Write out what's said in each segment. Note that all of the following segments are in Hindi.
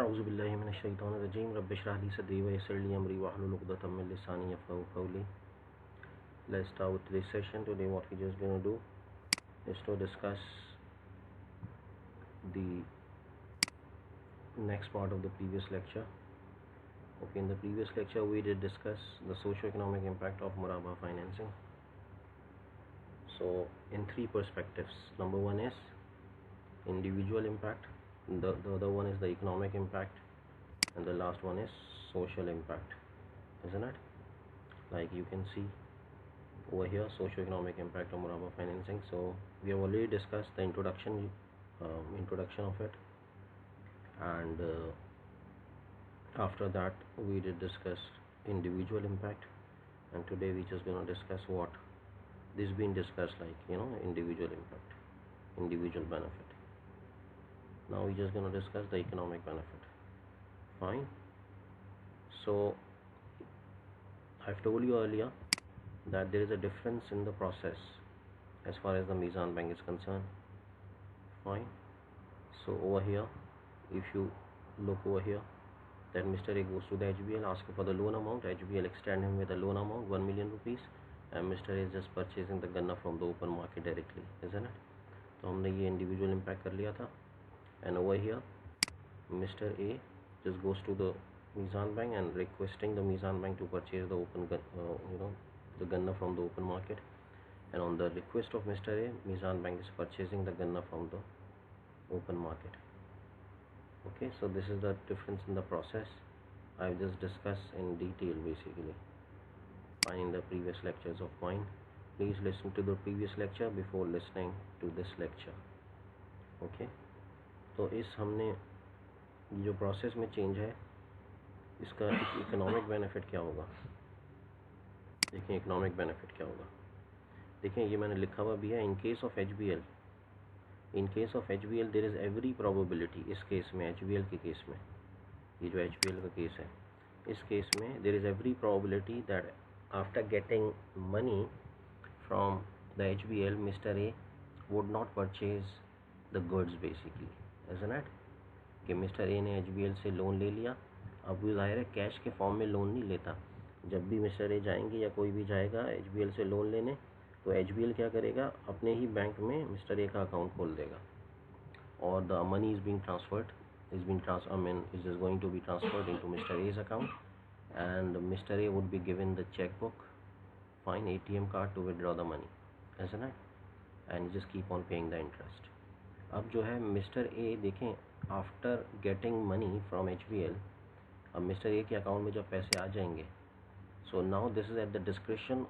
अऊज़ुबिल्लाहिमिनश्शैतानिर्रजीम रब्बिश्रह ली सदरी वयस्सिर ली अमरी वहलुल उक़दतम मिन लिसानी यफ़क़हू क़ौली. Let's start with today's session. Today what we're just going to do is to discuss the next part of the previous lecture. Okay, in the previous lecture we did discuss the socio-economic impact of Murabah financing. So in three perspectives. Number one is individual impact, the other one is the economic impact, and the last one is social impact, isn't it? Like you can see over here, socio-economic impact of Murabah financing. So we have already discussed the introduction of it, and after that we did discuss individual impact, and today we just going to discuss what this been discussed, like individual impact, individual benefit. Now we're just going to discuss the economic benefit. Fine. So I've told you earlier that there is a difference in the process as far as the Mizan Bank is concerned. Fine. So over here, if you look over here, that Mr. A goes to the HBL, asking for the loan amount. HBL extend him with a loan amount 1 million rupees, and Mr. A is just purchasing the गन्ना from the open market directly, isn't it? तो हमने ये individual impact कर लिया था. And over here, Mr. A just goes to the Mizan Bank and requesting the Mizan Bank to purchase the the ganna from the open market, and on the request of Mr. A, Mizan Bank is purchasing the ganna from the open market. Okay, so this is the difference in the process. I've just discussed in detail basically in the previous lectures of mine. Please listen to the previous lecture before listening to this lecture. Okay, तो इस हमने जो प्रोसेस में चेंज है, इसका इकोनॉमिक बेनिफिट क्या होगा. देखिए इकोनॉमिक बेनिफिट क्या होगा. देखिए ये मैंने लिखा हुआ भी है. In case of HBL, in case of HBL there is every probability. इस केस में HBL के केस में, ये जो HBL का केस है, इस केस में there is every probability that after getting money from the HBL, mister A would not purchase the goods basically, isn't it? कि मिस्टर ए ने HBL से लोन ले लिया. अब वो ज़ाहिर है कैश के फॉर्म में लोन नहीं लेता. जब भी मिस्टर ए जाएंगे या कोई भी जाएगा HBL से लोन लेने, तो HBL क्या करेगा, अपने ही बैंक में मिस्टर ए का अकाउंट खोल देगा, और the money is being transferred, is going to be transferred into Mr. A's account, and Mr. A would be given the checkbook, fine, ATM card to withdraw the money, isn't it? And just keep on paying the interest. अब जो है मिस्टर ए देखें, after getting money from HBL, अब मिस्टर ए के अकाउंट में जब पैसे आ जाएंगे, so now this is at the discretion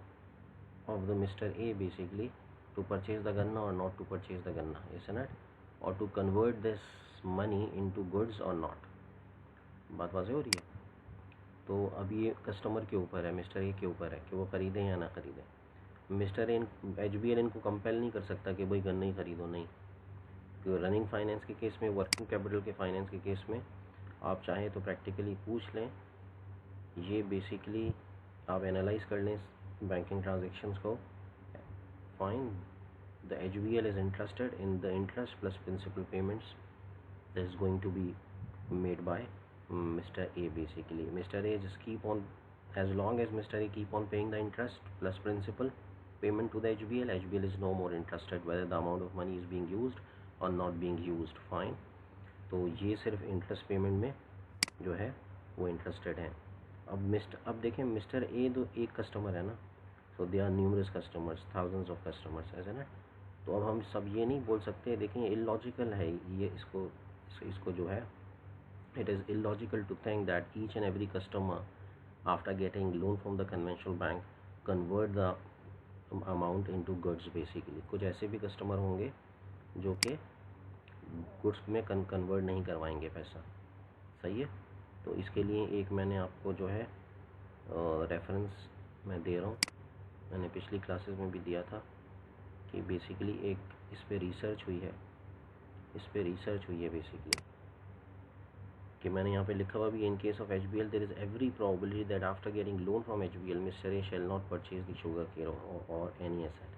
of the Mr. A basically to purchase the ganna or not to purchase the ganna, isn't it? Or to convert this money into goods or not. बात वाज़ेह हो रही है. तो अब ये कस्टमर के ऊपर है, मिस्टर ए के ऊपर है कि वो ख़रीदें या ना ख़रीदें. मिस्टर ए HBL इनको कंपेल नहीं कर सकता कि भाई गन्ना ही ख़रीदो, नहीं. रनिंग फाइनेंस के केस में, वर्किंग कैपिटल के फाइनेंस के केस में आप चाहें तो प्रैक्टिकली पूछ लें. ये बेसिकली आप एनालाइज कर लें बैंकिंग ट्रांजेक्शन्स को. Fine, the HBL is interested in the interest plus principal payments that is going to be made by Mr. A basically. Mr. A just keep on, as long as Mr. A keep on paying the interest plus principal payment to the HBL, HBL is no more interested whether the amount of money is being used or not being used. Fine. तो ये सिर्फ इंटरेस्ट पेमेंट में जो है वो इंटरेस्टेड हैं. अब देखें मिस्टर ए तो एक कस्टमर है ना, so they are numerous customers, thousands of customers, ऐसे ना. तो अब हम सब ये नहीं बोल सकते. देखें इलॉजिकल है ये, इसको जो है, it is illogical to think that each and every customer after getting loan from the conventional bank convert the amount into goods basically. कुछ ऐसे भी कस्टमर होंगे जो कि गुड्स में कन्वर्ट नहीं करवाएंगे पैसा. सही है. तो इसके लिए एक मैंने आपको जो है रेफरेंस मैं दे रहा हूँ. मैंने पिछली क्लासेस में भी दिया था कि बेसिकली एक इस पे रिसर्च हुई है बेसिकली, कि मैंने यहाँ पे लिखा हुआ भी, in case of HBL there is every probability that after getting loan from HBL mister A shall not purchase the sugar cane और एनी एसेट.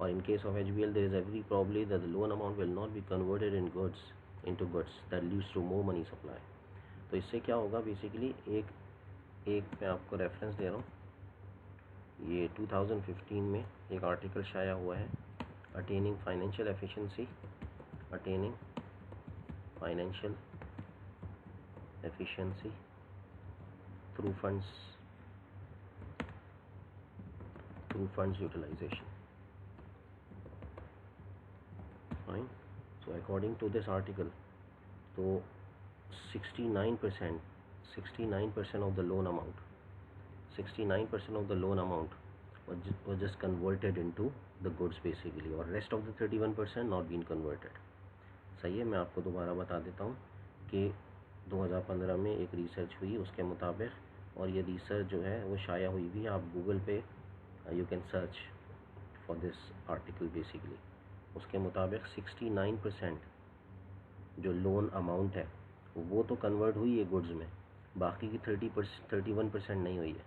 और in case of HBL there is every probability that the loan amount will not be converted in goods into goods that leads to more money supply. तो इससे क्या होगा बेसिकली, एक मैं आपको रेफरेंस दे रहा हूँ, ये 2015 में एक आर्टिकल शाया हुआ है, attaining financial efficiency, attaining financial efficiency through funds utilisation. Fine. So according to this article, तो 69% of the loan amount, 69% of the loan amount was just converted into the goods basically, और rest of the 31% not been converted. सही है. मैं आपको दोबारा बता देता हूँ कि 2015 में एक रिसर्च हुई उसके मुताबिक, और ये रिसर्च जो है वो शाया हुई भी, आप गूगल पे you can search for this article basically. उसके मुताबिक 69% जो लोन अमाउंट है वो तो कन्वर्ट हुई है गुड्स में, बाकी की 31% नहीं हुई है.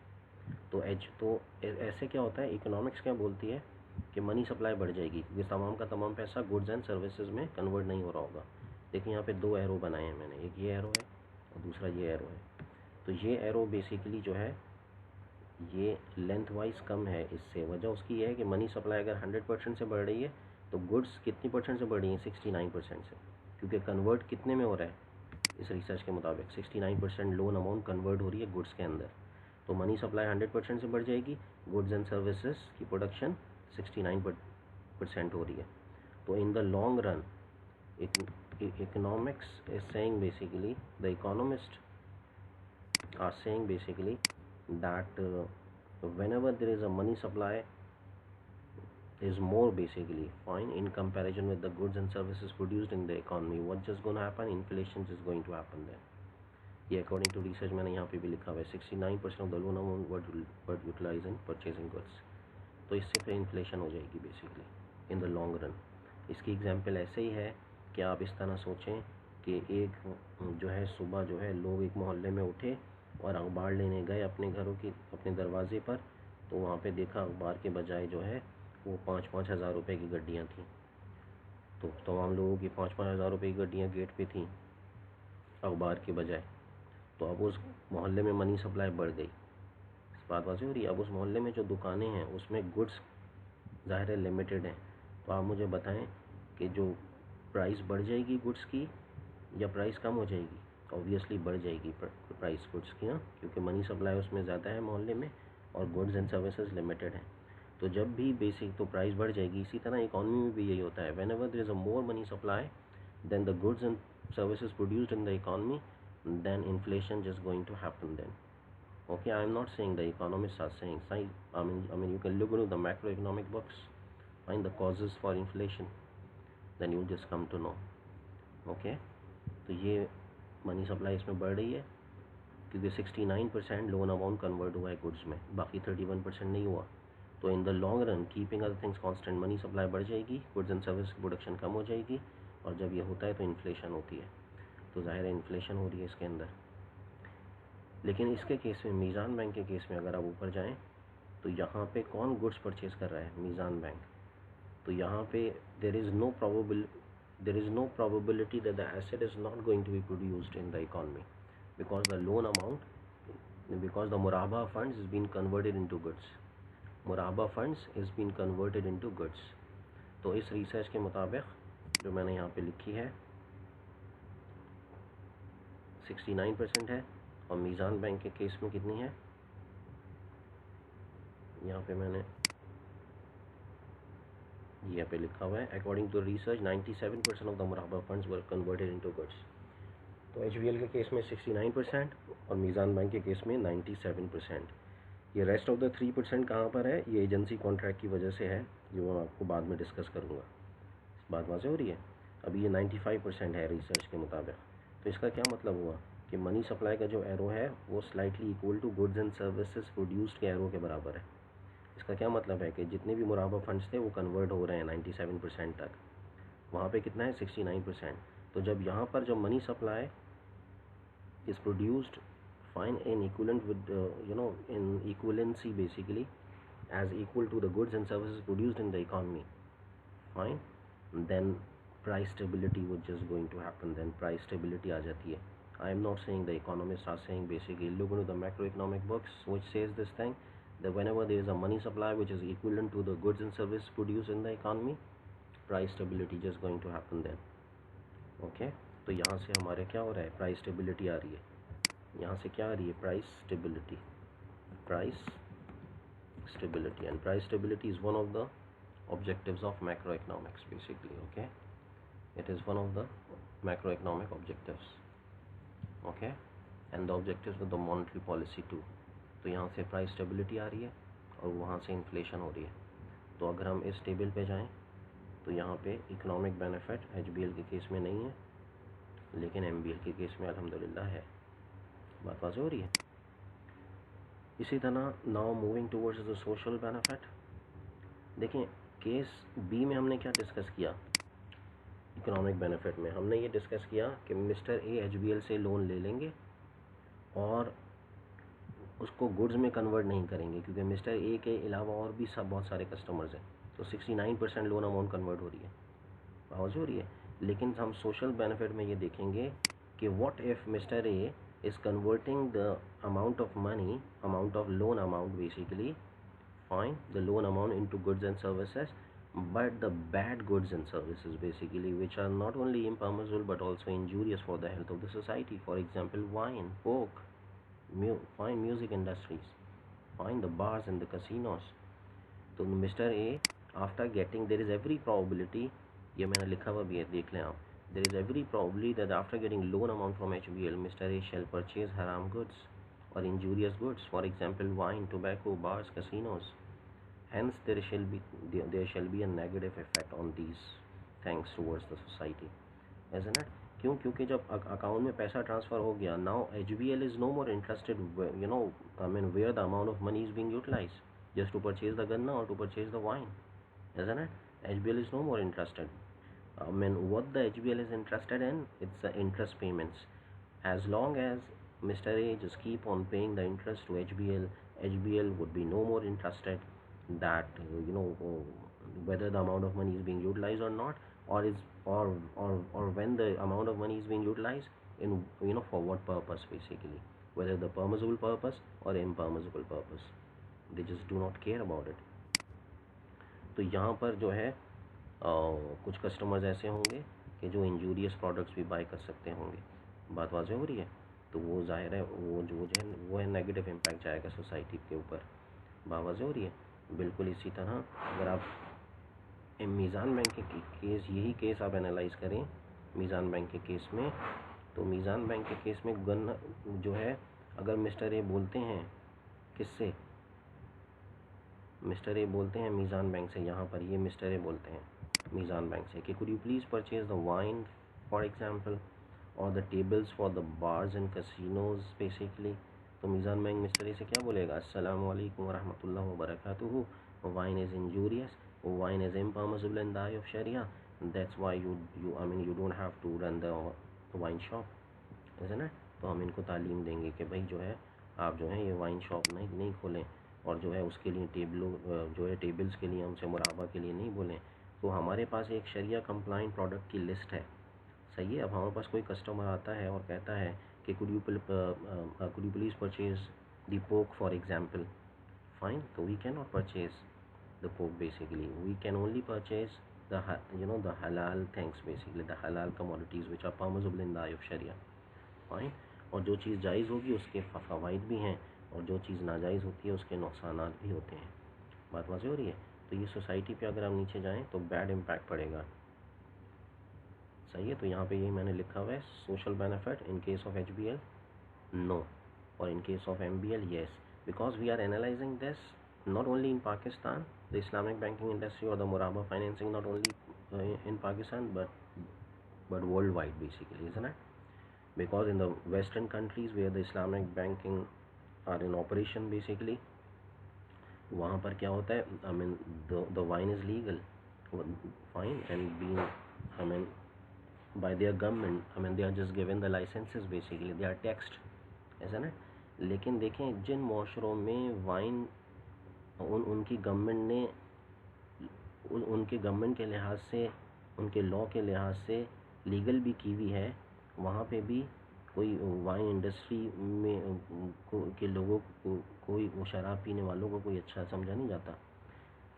तो ऐसे क्या होता है, इकोनॉमिक्स क्या बोलती है कि मनी सप्लाई बढ़ जाएगी क्योंकि तमाम का तमाम पैसा गुड्स एंड सर्विसेज में कन्वर्ट नहीं हो रहा होगा. देखिए यहाँ पे दो एरो बनाए हैं मैंने, एक ये एरो है और दूसरा ये एरो है. तो ये एरो बेसिकली जो है ये लेंथ वाइज कम है. इससे वजह उसकी है कि मनी सप्लाई अगर 100% से बढ़ रही है तो गुड्स कितनी परसेंट से बढ़ रही है, 69% से, क्योंकि कन्वर्ट कितने में हो रहा है इस रिसर्च के मुताबिक 69% लोन अमाउंट कन्वर्ट हो रही है गुड्स के अंदर. तो मनी सप्लाई 100% से बढ़ जाएगी, गुड्स एंड सर्विसेज की प्रोडक्शन 69% हो रही है. तो in the long run economics is saying basically, the economists are saying basically that whenever there is a money supply is more basically fine in comparison with the goods and services produced in the economy, what's just going to happen, inflation is going to happen then. ये according to research मैंने यहाँ पे भी लिखा हुआ है, 69% of the loan amount were utilized in purchasing goods. तो इससे फिर इन्फ्लेशन हो जाएगी basically in the long run. इसकी एग्जांपल ऐसे ही है कि आप इस तरह सोचें कि एक जो है सुबह जो है लोग एक मोहल्ले में उठे और अखबार लेने गए अपने घरों की, अपने दरवाजे पर, तो वहाँ पे देखा अखबार के बजाय जो है वो 5-5 हज़ार रुपये की गड्डियाँ थीं. तो तमाम लोगों की 5-5 हज़ार रुपये की गड्डियाँ गेट पे थीं अखबार के बजाय. तो अब उस मोहल्ले में मनी सप्लाई बढ़ गई. बात वाज़ेह हो रही है. अब उस मोहल्ले में जो दुकानें हैं उसमें गुड्स ज़ाहिर है लिमिटेड हैं. तो आप मुझे बताएं कि जो प्राइस बढ़ जाएगी गुड्स की या प्राइस कम हो जाएगी. ऑब्वियसली बढ़ जाएगी प्राइस गुड्स की, हाँ, क्योंकि मनी सप्लाई उसमें ज़्यादा है मोहल्ले में और गुड्स एंड सर्विसेज लिमिटेड हैं. तो जब भी बेसिक तो प्राइस बढ़ जाएगी. इसी तरह इकॉनमी में भी यही होता है. Whenever there is a more money supply then the goods and services produced in the economy, then inflation just going to happen then. Okay, I am not saying the economists are saying. I mean you can look into the macroeconomic books, find the causes for inflation, then you'll just come to know. Okay, तो ये मनी सप्लाई इसमें बढ़ रही है क्योंकि 69% लोन अमाउंट कन्वर्ट हुआ है गुड्स में, बाकी 31% नहीं हुआ. तो in the long run keeping other things constant, money supply बढ़ जाएगी, गुड्स एंड सर्विस की प्रोडक्शन कम हो जाएगी, और जब ये होता है तो इन्फ्लेशन होती है. तो ज़ाहिर है इन्फ्लेशन हो रही है इसके अंदर. लेकिन इसके केस में, मीज़ान बैंक के केस में अगर आप ऊपर जाएं तो यहाँ पे कौन गुड्स परचेज कर रहा है, मीज़ान बैंक. तो यहाँ पे there is no probability that the asset is not going to be produced in the economy because the loan amount, because the muraba funds is being converted into goods. मुराबा funds is been converted into goods. तो इस रिसर्च के मुताबिक जो मैंने यहाँ पे लिखी है 69% है, और मीज़ान बैंक के केस में कितनी है, यहाँ पे मैंने यहाँ पे लिखा हुआ है according to research 97% of the मुराबा funds were converted into goods. तो HBL के केस में 69% और मीज़ान बैंक के केस में 97%. ये रेस्ट ऑफ द 3% कहाँ पर है, ये एजेंसी कॉन्ट्रैक्ट की वजह से है, जो मैं आपको बाद में डिस्कस करूँगा. बात वाज़ेह हो रही है. अभी ये 95% है रिसर्च के मुताबिक. तो इसका क्या मतलब हुआ कि मनी सप्लाई का जो एरो है वो slightly equal to goods and services produced के एरो के बराबर है. इसका क्या मतलब है कि जितने भी मुराबा फंड्स थे वो कन्वर्ट हो रहे हैं 97% तक. वहाँ पे कितना है, 69%. तो जब यहाँ पर जो money supply is produced fine in equivalent with in equivalency basically as equal to the goods and services produced in the economy, fine, then price stability would just going to happen. then price stability आ जाती है. I am not saying, the economists are saying, basically look into the macroeconomic books which says this thing, that whenever there is a money supply which is equivalent to the goods and service produced in the economy, price stability just going to happen then. Okay, तो यहाँ से हमारे क्या हो रहा है, प्राइस स्टेबिलिटी आ रही है, यहाँ से क्या आ रही है, price stability, and price stability is one of the objectives of macroeconomics basically. Okay, it is one of the macroeconomic objectives. Okay, and the objectives of the monetary policy too. तो यहाँ से प्राइस स्टेबिलिटी आ रही है और वहाँ से इन्फ्लेशन हो रही है. तो अगर हम इस टेबल पे जाएं तो यहाँ पे इकोनॉमिक बेनिफिट HBL के केस में नहीं है, लेकिन MBL के केस में अल्हम्दुलिल्लाह है. बात वाज़ेह हो रही है. इसी तरह now moving towards the social benefit. देखें, केस बी में हमने क्या डिस्कस किया, इकोनॉमिक बेनिफिट में हमने ये डिस्कस किया कि मिस्टर ए HBL से लोन ले लेंगे और उसको गुड्स में कन्वर्ट नहीं करेंगे, क्योंकि मिस्टर ए के अलावा और भी सब बहुत सारे कस्टमर्स हैं. तो 69% लोन अमाउंट कन्वर्ट हो रही है, आवाज़ हो रही है. लेकिन हम सोशल बेनिफिट में ये देखेंगे कि what if mister A is converting the amount of money, amount of loan amount basically, fine, the loan amount into goods and services, but the bad goods and services basically, which are not only impermissible but also injurious for the health of the society. For example, wine, coke, fine, music industries, fine, the bars and the casinos. तो mister A after getting, there is every probability, ये मैंने लिखा हुआ भी है, देख लें आप, there is every probability that after getting loan amount from HBL, Mr. A shall purchase haram goods or injurious goods, for example wine, tobacco, bars, casinos. Hence there shall be a negative effect on these things towards the society, isn't it? क्यों? क्योंकि जब अकाउंट में पैसा ट्रांसफ़र हो गया, now HBL is no more interested, you know, I mean, where the amount of money is being utilized, just to purchase the ganna or to purchase the wine, isn't it? HBL is no more interested. I mean, what the HBL is interested in, it's the interest payments. As long as Mr. A just keep on paying the interest to HBL, HBL would be no more interested that whether the amount of money is being utilized or not, or when the amount of money is being utilized in, for what purpose basically, whether the permissible purpose or impermissible purpose, they just do not care about it. तो यहाँ पर जो है कुछ कस्टमर्स ऐसे होंगे कि जो इंजूरियस प्रोडक्ट्स भी बाय कर सकते होंगे. बात वाज़ेह हो रही है. तो वो जाहिर है वो है नेगेटिव इम्पैक्ट जाएगा सोसाइटी के ऊपर. बात वाज़ेह हो रही है. बिल्कुल इसी तरह अगर आप मीज़ान बैंक के केस, यही केस आप एनालाइज करें मीज़ान बैंक के केस में, तो मीज़ान बैंक के केस में गन जो है, अगर मिस्टर ए बोलते हैं, किससे, मिस्टर ए बोलते हैं मीज़ान बैंक से, यहाँ पर ये मिस्टर ए बोलते हैं मीज़ान बैंक से कि could you please purchase the wine for example और the tables for the bars and casinos basically. तो मीज़ान बैंक मिस्टर ए से क्या बोलेगा, अस्सलामु अलैकुम वरहमतुल्लाहि वबरकातुहू, wine is injurious, wine is impermissible in the eye of शरिया, that's why you don't have to run the wine shop, है ना. तो हम इनको तालीम देंगे कि भाई जो है आप जो है ये वाइन शॉप नहीं खोलें, और जो है उसके लिए टेबल्स के लिए हमसे मुराबा के लिए नहीं बोलें. तो हमारे पास एक शरिया कंप्लाइंट प्रोडक्ट की लिस्ट है, सही है. अब हमारे पास कोई कस्टमर आता है और कहता है कि could you please purchase the pork for example, fine. तो we can not purchase the pork basically, we can only purchase the halal things basically, the halal commodities which are permissible in the eye of sharia, fine. और जो चीज़ जायज़ होगी उसके फ़वाइद भी हैं, और जो चीज़ नाजायज़ होती है उसके नुकसानात भी होते हैं. बात वाज़ेह हो रही है. तो ये सोसाइटी पे अगर हम नीचे जाएं तो बैड इम्पैक्ट पड़ेगा, सही है. तो यहाँ पे यही मैंने लिखा हुआ है, social benefit in case of HBL no, और in case of MBL yes, because we are analyzing this not only in Pakistan, the Islamic banking industry or the Muraba financing not only in Pakistan but worldwide basically, isn't it? Because in the Western countries where the Islamic banking are in operation basically, वहाँ पर क्या होता है, I mean the wine is legal, fine, and being, I mean, by their government, I mean they are just given the licenses basically, they are taxed, ऐसा ना. लेकिन देखें जिन माशरों में वाइन उनकी गवर्नमेंट ने उनके गवर्नमेंट के लिहाज से, उनके लॉ के लिहाज से लीगल भी की हुई है, वहाँ पे भी कोई वाइन इंडस्ट्री में के लोगों को, कोई वो शराब पीने वालों को कोई अच्छा समझा नहीं जाता।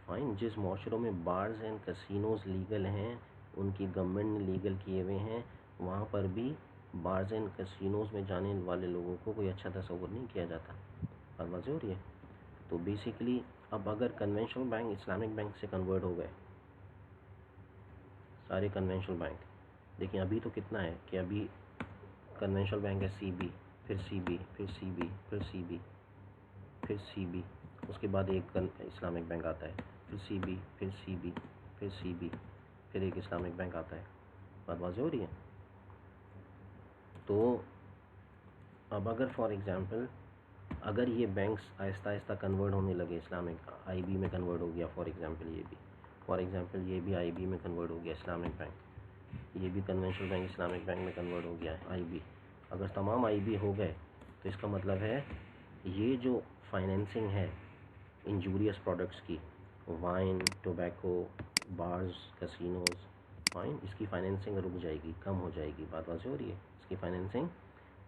फाइन, जिस माशरों में बार्स एंड कैसीनोज लीगल हैं, उनकी गवर्नमेंट ने लीगल किए हुए हैं, वहाँ पर भी बार्स एंड कैसीनोज में जाने वाले लोगों को कोई अच्छा तस्वुर नहीं किया जाता। बात वाज़ेह हो रही है? तो बेसिकली अब अगर कन्वेंशनल बैंक इस्लामिक बैंक से कन्वर्ट हो गए सारे कन्वेंशनल बैंक, देखिए अभी तो कितना है कि अभी कन्वेंशनल बैंक है CB, फिर CB, फिर CB, फिर CB, फिर CB, उसके बाद एक इस्लामिक बैंक आता है, फिर CB, फिर CB, फिर CB, फिर एक इस्लामिक बैंक आता है। बात वाज़ेह हो रही है? तो अब अगर फॉर एग्ज़ाम्पल अगर ये बैंक्स आहिस्ता आहिस्ता कन्वर्ट होने लगे, इस्लामिक IB में कन्वर्ट हो गया फॉर एग्ज़ाम्पल, ये भी IB में कन्वर्ट हो गया इस्लामिक बैंक, ये भी कन्वेंशनल बैंक इस्लामिक बैंक में कन्वर्ट हो गया है IB, अगर तमाम IB हो गए तो इसका मतलब है ये जो फाइनेंसिंग है इंजूरियस प्रोडक्ट्स की, wine, tobacco, bars, casinos, fine, इसकी फाइनेंसिंग रुक जाएगी, कम हो जाएगी। बात वाज़ेह हो रही है? इसकी फाइनेंसिंग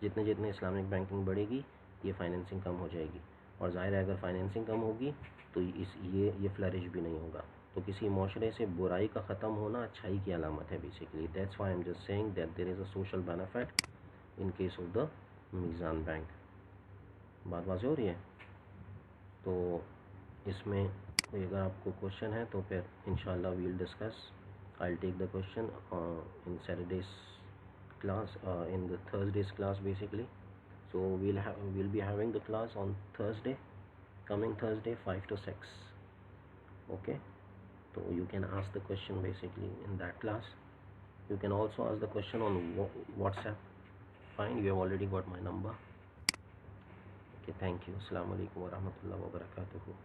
जितने जितने इस्लामिक बैंकिंग बढ़ेगी ये फाइनेंसिंग कम हो जाएगी, और ज़ाहिर है अगर फाइनेंसिंग कम होगी तो ये फ्लरिश भी नहीं होगा। तो किसी माशरे से बुराई का ख़त्म होना अच्छाई की अलामत है basically. That's why I am just saying that there is a social benefit in case of the Meezan bank. बात वाज़ेह हो रही है? तो इसमें कोई अगर आपको क्वेश्चन है तो फिर इंशाल्लाह we'll discuss, I will take the question in Saturday's class, in the Thursday's class basically. So we'll be having the class on Thursday, coming Thursday 5 to 6. Okay, so you can ask the question basically in that class. You can also ask the question on WhatsApp. Fine, you have already got my number. Okay, thank you. Assalamu alaikum wa rahmatullahi wa barakatuhu.